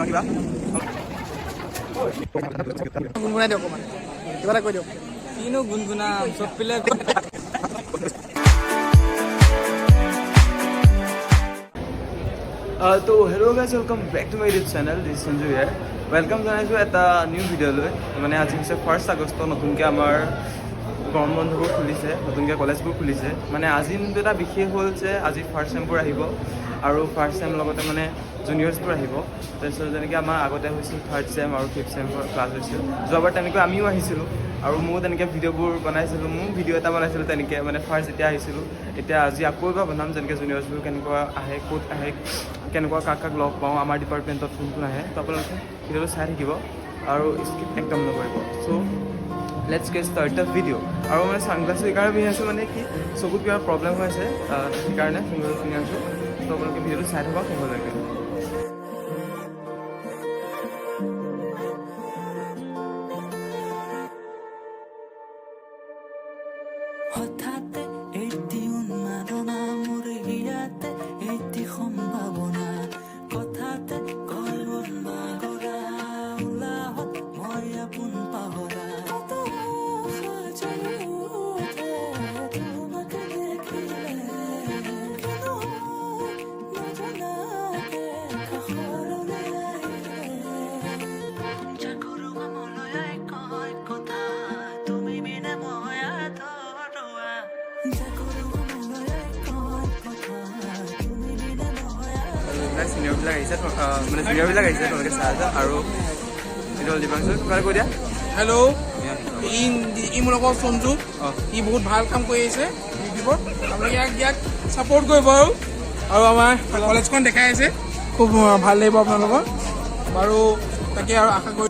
কিবা গুণগুণাই দিয়ক অকণমান কিবা এটা কৈ দিয়ক কিনো গুণগুণা চব পিলে তো hello' guys welcome back to my YouTube channel this Sanju ইয়াৰ ৱেলকাম জনাইছোঁ এটা নিউ ভিডিঅ'লৈ মানে আজি হৈছে 1 আগষ্ট নতুনকৈ আমাৰ গৰম বন্ধবোৰ খুলিছে নতুনকৈ কলেজবোৰ খুলিছে মানে আজি কিন্তু এটা বিশেষ হ'ল যে আজি ফাৰ্ষ্ট চেমবোৰ আহিব আৰু ফাৰ্ষ্ট চেম লগতে মানে জুনিয়ৰ্ছবোৰ আহিব তাৰপিছত যেনেকৈ আমাৰ আগতে হৈছিল থাৰ্ড চেম আৰু ফিফ্থ চেমৰ ক্লাছ হৈছিল যোৱাবাৰ তেনেকৈ আমিও আহিছিলোঁ আৰু ময়ো তেনেকৈ ভিডিঅ'বোৰ বনাইছিলোঁ ময়ো ভিডিঅ' এটা বনাইছিলোঁ তেনেকৈ মানে ফাৰ্ষ্ট যেতিয়া আহিছিলোঁ এতিয়া আজি আকৌ এবাৰ বনাম যেনেকৈ জুনিয়ৰ্ছবোৰ কেনেকুৱা আহে ক'ত আহে কেনেকুৱা কাক কাক লগ পাওঁ আমাৰ ডিপাৰ্টমেণ্টত কোন কোন আহে তো আপোনালোকে ভিডিঅ'টো চাই থাকিব আৰু স্কিপ একদম নকৰিব so' let's get start the video' আৰু মানে ছানগ্লাছটো এইকাৰণে পিন্ধি আছোঁ মানে কি চকুত কিবা প্ৰব্লেম হৈ আছে সেইকাৰণে ছানগ্লাছ পিন্ধি আছোঁ তো আপোনালোকে ভিডিঅ'টো চাই থাকক শেষলৈকে চিনিয়ৰবিলাক আহিছে মানে জুনিয়ৰবিলাক আহিছে তেওঁলোকে চাই আছে আৰু ভিডিঅ' দিবাংছোঁ কিবা কৈ দিয়া হেল্ল' ই মোৰ লগত সঞ্জু ই বহুত ভাল কাম কৰি আহিছে ইউটিউবত আপোনালোকে ইয়াক ছাপৰ্ট কৰিব আৰু আমাৰ কলেজখন দেখাই আছে খুব ভাল লাগিব আপোনালোকৰ বাৰু তাকে আৰু আশা কৰি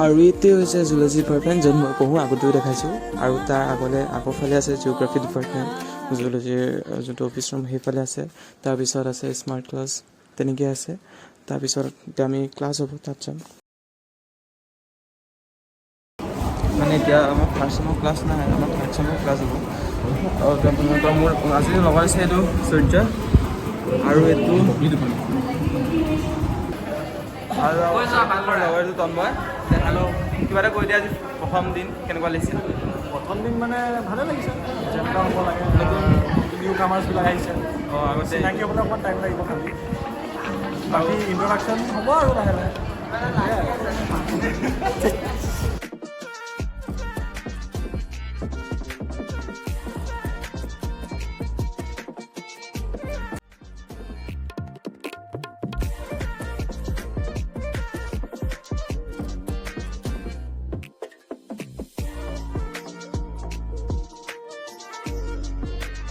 আৰু এইটোৱে হৈছে জুলজি ডিপাৰ্টমেণ্ট য'ত মই পঢ়োঁ আগতেও দেখাইছোঁ আৰু তাৰ আগৰফালে আছে জিঅ'গ্ৰাফী ডিপাৰ্টমেণ্ট জুলজিৰ যোনটো অফিচ ৰুম সেইফালে আছে তাৰপিছত আছে স্মাৰ্ট ক্লাছ তেনেকৈ আছে তাৰপিছত এতিয়া আমি ক্লাছ হ'ব তাত যাম মানে এতিয়া আমাৰ ফাৰ্ষ্ট চেমৰ ক্লাছ নাই আমাৰ থাৰ্ড চেমৰ ক্লাছ হ'ব মোৰ আজি লগৰ আছে এইটো সূৰ্য আৰু এইটো আৰু লগৰটো তন্ময় হেল্ল' কিবা এটা কৈ দিয়া আজি প্ৰথম দিন কেনেকুৱা লাগিছিল প্ৰথম দিন মানে ভালে লাগিছে যেনেকুৱা হ'ব লাগে নতুন নিউ কামাৰ্ছবিলাক আহিছে আগতে চিনাকি হ'বলৈ অকণমান টাইম লাগিব খালি বাকী ইণ্ট্ৰডাকশ্যন হ'ব আৰু লাহে লাহে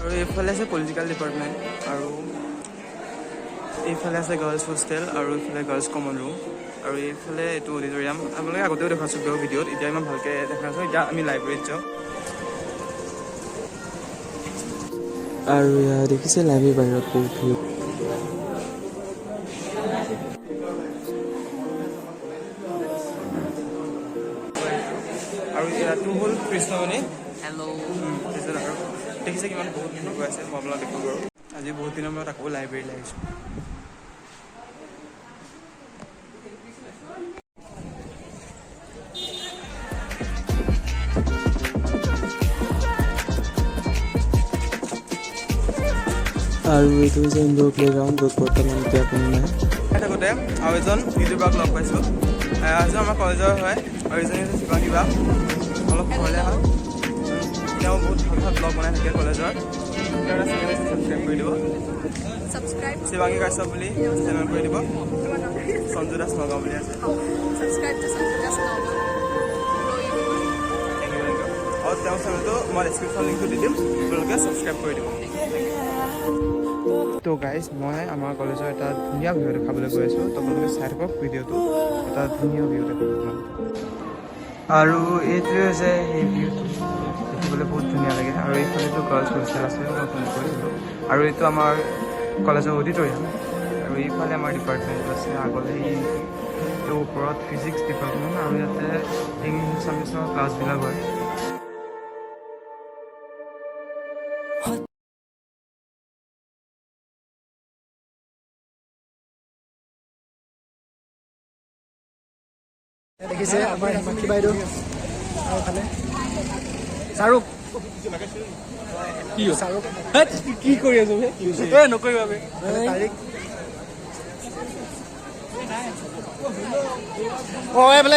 আৰু এইফালে আছে পলিটিকেল ডিপাৰ্টমেণ্ট আৰু এইফালে আছে গাৰ্লছ হোষ্টেল আৰু এইফালে গাৰ্লছ কমন ৰুম আৰু এইফালে এইটো অডিটৰিয়াম আপোনালোকে আগতেও দেখাইছোঁ ভিডিঅ'ত এতিয়া ইমান ভালকৈ দেখাইছোঁ এতিয়া আমি লাইব্ৰেৰীত যাওঁ আৰু ইয়াত দেখিছে লাইব্ৰেৰীৰ বাহিৰত বহুত ভিৰ আৰু ইয়াতো হ'ল কৃষ্ণমণি হেল্ল' আৰু দেখিছে কিমান বহুত মানুহ গৈ আছে মই আপোনালোক দেখোঁ বাৰু আজি বহুত দিনৰ মূৰত আকৌ লাইব্ৰেৰীলৈ আহিছোঁ আৰু এইটো হৈছে ইনডোৰ প্লেগ্ৰাউণ্ড য'ত বৰ্তমান এতিয়া কোনো নাই থাকোঁতে আৰু এজন ইউটিউবাৰক লগ পাইছোঁ এজন আমাৰ কলেজৰ হয় আৰু এজনী হৈছে শিৱাংগীবা অলপ ঘৰলৈ হয় তেওঁ বহুত ভাল ভাল ব্লগ বনাই থাকে কলেজৰ ছাবস্ক্ৰাইব কৰি দিব শিৱাংগী কাশ্যপ বুলি চেনেল কৰি দিব সঞ্জু দাস নগাঁও বুলি আছে আৰু তেওঁৰ চেনেলটো মই ডেছক্ৰিপশ্যন লিংকটো দি দিম আপোনালোকে ছাবস্ক্ৰাইব কৰি দিব তো গাইজ মই আমাৰ কলেজৰ এটা ধুনীয়া ভিডিঅ' দেখাবলৈ গৈ আছোঁ তো আপোনালোকে চাই থাকক ভিডিঅ'টো এটা ধুনীয়া ভিডিঅ' দেখাব আৰু এইটোৱে হৈছে সেই ভিডিঅ'টো দেখিবলৈ বহুত ধুনীয়া লাগে আৰু এইফালেতো গাৰ্লছ হোষ্টেল আছে মই ফোন কৰিছিলোঁ আৰু এইটো আমাৰ কলেজৰ অডিটৰিয়াম আৰু এইফালে আমাৰ ডিপাৰ্টমেণ্ট আছে আগলৈ এইটো ওপৰত ফিজিক্স ডিপাৰ্টমেণ্ট আৰু ইয়াতে ইংলিছ আছামিছৰ ক্লাছবিলাক হয় দেখিছে আমাৰ হিমাক্ষী বাইদেউ আৰু ফালে শ্বাহৰুখ শ্বাহৰুখ কি কৰি আছো নকৰিবা তাৰিখ এইফালে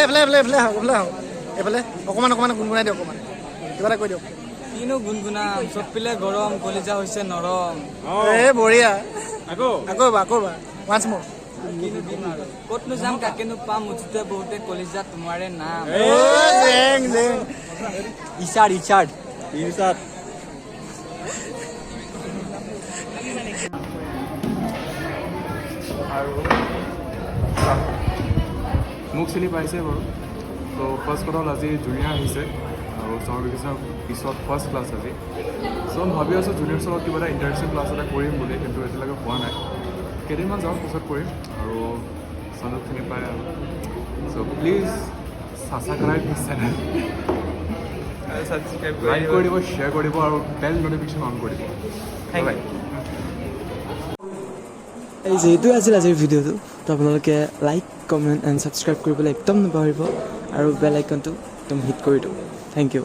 এইফালে অকণমান গুণগুণাই দিয়ক অকণমান কিবা এটা কৈ দিয়ক কিনো গুণগুণাম চব পিলে গৰম কলিজা হৈছে নৰম বঢ়িয়া আকৌ ওৱান্স মোৰ কিনো দিম আৰু ক'তনো যাম কাকেনো পাম মুঠতে বহুতে কলিজা তোমাৰে নাম ইচাৰ্ড আৰু মোক চিনি পাইছে বাৰু তো ফাৰ্ষ্ট কথা হ'ল আজি জুনিয়ৰ আহিছে আৰু ছামাৰ ভেকেশ্যনৰ পিছত ফাৰ্ষ্ট ক্লাছ আজি চ' মই ভাবি আছোঁ জুনিয়ৰ্ছৰ লগত কিবা এটা ইণ্টাৰেকশ্যন ক্লাছ এটা কৰিম বুলি কিন্তু এতিয়ালৈকে হোৱা নাই কেইদিনমান যাওঁ পিছত কৰিম আৰু সঞ্জুক চিনি পায় আৰু so' please subscribe this channel like কৰি দিব শ্বেয়াৰ কৰি দিব আৰু বেল নটিফিকেশ্যন অন কৰি দিব থেংক ইউ এই যিহেতু আছিল আজিৰ ভিডিঅ'টো তো আপোনালোকে লাইক কমেণ্ট এণ্ড ছাবস্ক্ৰাইব কৰিবলৈ একদম নাপাহৰিব আৰু বেল আইকনটো একদম হিট কৰি দিওঁ থেংক ইউ